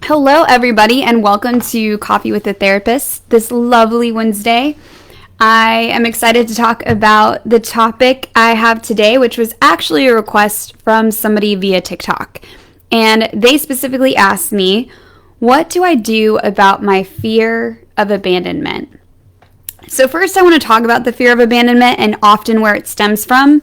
Hello, everybody, and welcome to Coffee with a Therapist this lovely Wednesday. I am excited to talk about the topic I have today, which was actually a request from somebody via TikTok. And they specifically asked me, what do I do about my fear of abandonment? So first, I want to talk about the fear of abandonment and often where it stems from.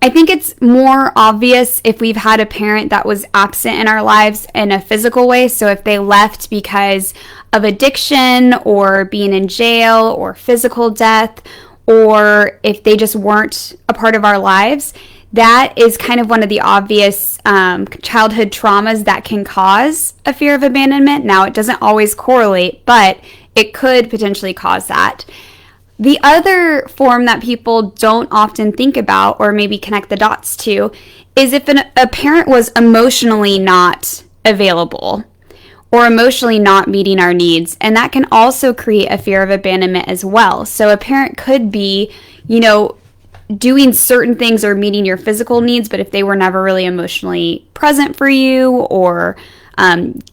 I think it's more obvious if we've had a parent that was absent in our lives in a physical way. So if they left because of addiction or being in jail or physical death, or if they just weren't a part of our lives, that is kind of one of the obvious childhood traumas that can cause a fear of abandonment. Now, it doesn't always correlate, but it could potentially cause that. The other form that people don't often think about or maybe connect the dots to is if a parent was emotionally not available or emotionally not meeting our needs. And that can also create a fear of abandonment as well. So a parent could be, doing certain things or meeting your physical needs, but if they were never really emotionally present for you or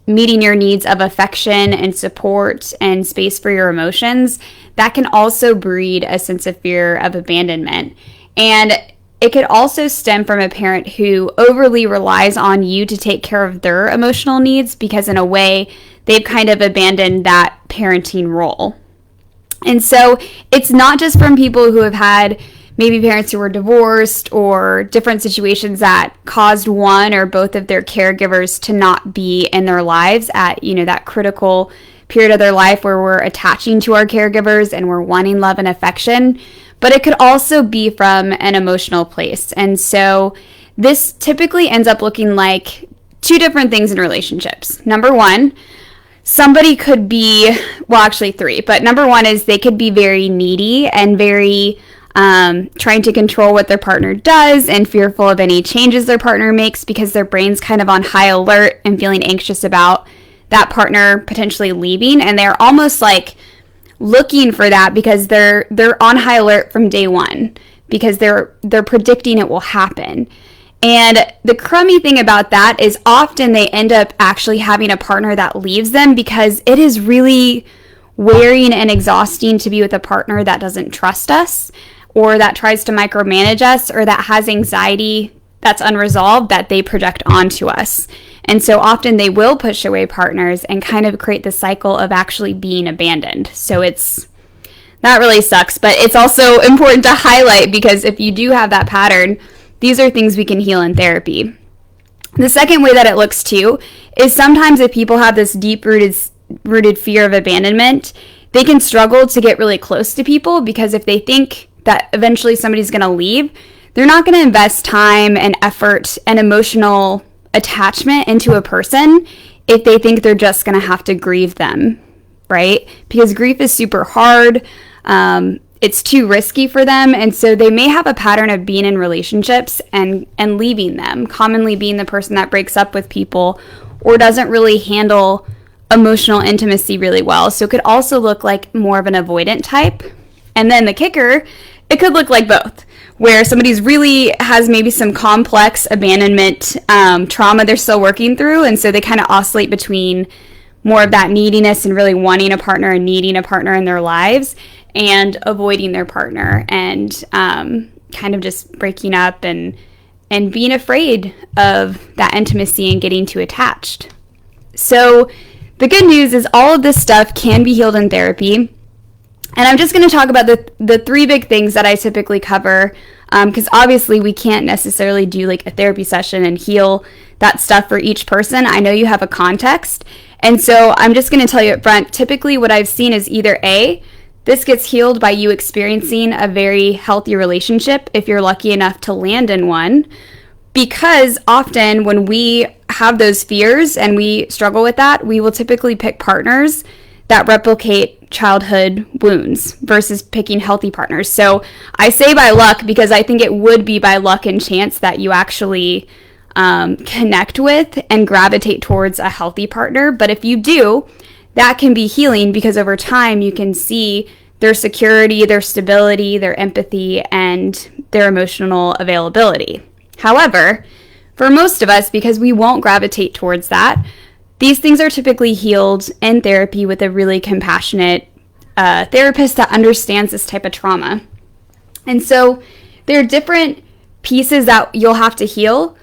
meeting your needs of affection and support and space for your emotions, that can also breed a sense of fear of abandonment. And it could also stem from a parent who overly relies on you to take care of their emotional needs because in a way they've kind of abandoned that parenting role. And so it's not just from people who have had maybe parents who were divorced or different situations that caused one or both of their caregivers to not be in their lives at, that critical period of their life where we're attaching to our caregivers and we're wanting love and affection. But it could also be from an emotional place. And so this typically ends up looking like two different things in relationships. Number one, somebody could be, actually three, but number one is they could be very needy and very trying to control what their partner does and fearful of any changes their partner makes because their brain's kind of on high alert and feeling anxious about that partner potentially leaving. And they're almost like looking for that because they're on high alert from day one because they're predicting it will happen. And the crummy thing about that is often they end up actually having a partner that leaves them because it is really wearing and exhausting to be with a partner that doesn't trust us, or that tries to micromanage us, or that has anxiety that's unresolved that they project onto us. And so often they will push away partners and kind of create the cycle of actually being abandoned. So that really sucks, but it's also important to highlight because if you do have that pattern, these are things we can heal in therapy. The second way that it looks too is sometimes if people have this deep-rooted fear of abandonment, they can struggle to get really close to people because if they think that eventually somebody's going to leave, they're not going to invest time and effort and emotional attachment into a person if they think they're just going to have to grieve them, right? Because grief is super hard. It's too risky for them. And so they may have a pattern of being in relationships and leaving them, commonly being the person that breaks up with people or doesn't really handle emotional intimacy really well. So it could also look like more of an avoidant type. And then the kicker, it could look like both, where somebody's really has maybe some complex abandonment trauma they're still working through, and so they kind of oscillate between more of that neediness and really wanting a partner and needing a partner in their lives and avoiding their partner and kind of just breaking up and being afraid of that intimacy and getting too attached. So the good news is all of this stuff can be healed in therapy. And I'm just going to talk about the three big things that I typically cover because obviously we can't necessarily do like a therapy session and heal that stuff for each person. I know you have a context. And so I'm just going to tell you up front, typically what I've seen is either A, this gets healed by you experiencing a very healthy relationship if you're lucky enough to land in one. Because often when we have those fears and we struggle with that, we will typically pick partners that replicate childhood wounds versus picking healthy partners. So I say by luck because I think it would be by luck and chance that you actually connect with and gravitate towards a healthy partner. But if you do, that can be healing because over time you can see their security, their stability, their empathy, and their emotional availability. However, for most of us, because we won't gravitate towards that, these things are typically healed in therapy with a really compassionate therapist that understands this type of trauma. And so there are different pieces that you'll have to heal.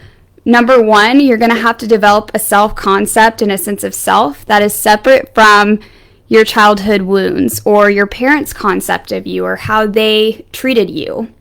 Number one, you're going to have to develop a self-concept and a sense of self that is separate from your childhood wounds or your parents' concept of you or how they treated you,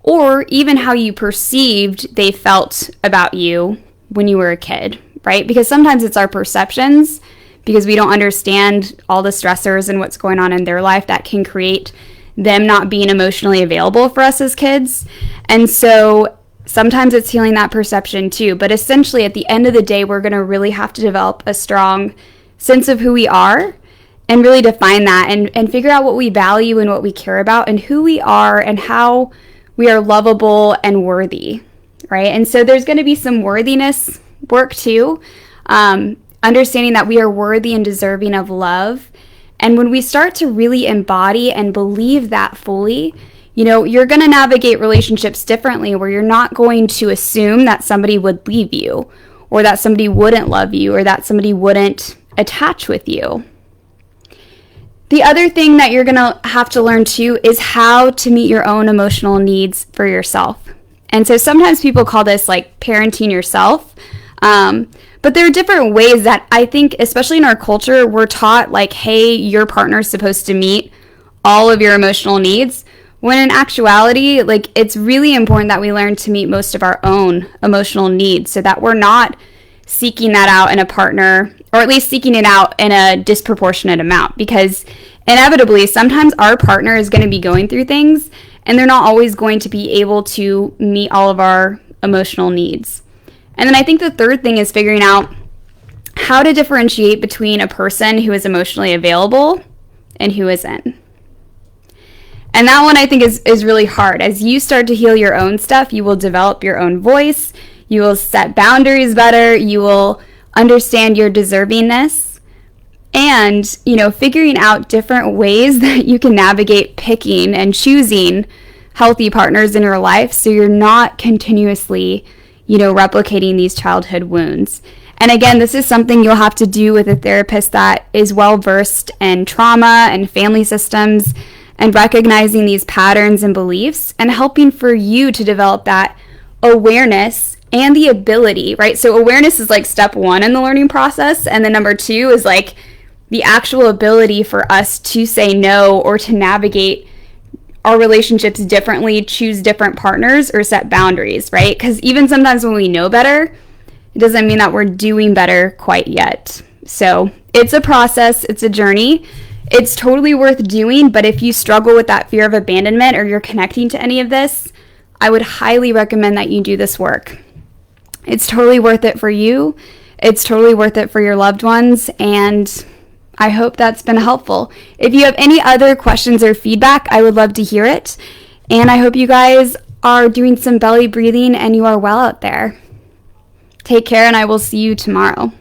or even how you perceived they felt about you when you were a kid, right? Because sometimes it's our perceptions, because we don't understand all the stressors and what's going on in their life that can create them not being emotionally available for us as kids. And so sometimes it's healing that perception too. But essentially, at the end of the day, we're going to really have to develop a strong sense of who we are and really define that and figure out what we value and what we care about and who we are and how we are lovable and worthy, right? And so there's going to be some worthiness work too, understanding that we are worthy and deserving of love. And when we start to really embody and believe that fully, you're going to navigate relationships differently, where you're not going to assume that somebody would leave you or that somebody wouldn't love you or that somebody wouldn't attach with you. The other thing that you're going to have to learn too is how to meet your own emotional needs for yourself. And so sometimes people call this like parenting yourself. But there are different ways that I think, especially in our culture, we're taught like, hey, your partner's supposed to meet all of your emotional needs. When in actuality, like, it's really important that we learn to meet most of our own emotional needs so that we're not seeking that out in a partner, or at least seeking it out in a disproportionate amount, because inevitably sometimes our partner is going to be going through things and they're not always going to be able to meet all of our emotional needs. And then I think the third thing is figuring out how to differentiate between a person who is emotionally available and who isn't. And that one I think is really hard. As you start to heal your own stuff, you will develop your own voice, you will set boundaries better, you will understand your deservingness, and, figuring out different ways that you can navigate picking and choosing healthy partners in your life so you're not continuously, replicating these childhood wounds. And again, this is something you'll have to do with a therapist that is well-versed in trauma and family systems and recognizing these patterns and beliefs and helping for you to develop that awareness and the ability, right? So awareness is like step one in the learning process. And then number two is like the actual ability for us to say no or to navigate our relationships differently, choose different partners, or set boundaries, right? Because even sometimes when we know better, it doesn't mean that we're doing better quite yet. So it's a process, it's a journey. It's totally worth doing, but if you struggle with that fear of abandonment or you're connecting to any of this, I would highly recommend that you do this work. It's totally worth it for you. It's totally worth it for your loved ones, and I hope that's been helpful. If you have any other questions or feedback, I would love to hear it. And I hope you guys are doing some belly breathing and you are well out there. Take care, and I will see you tomorrow.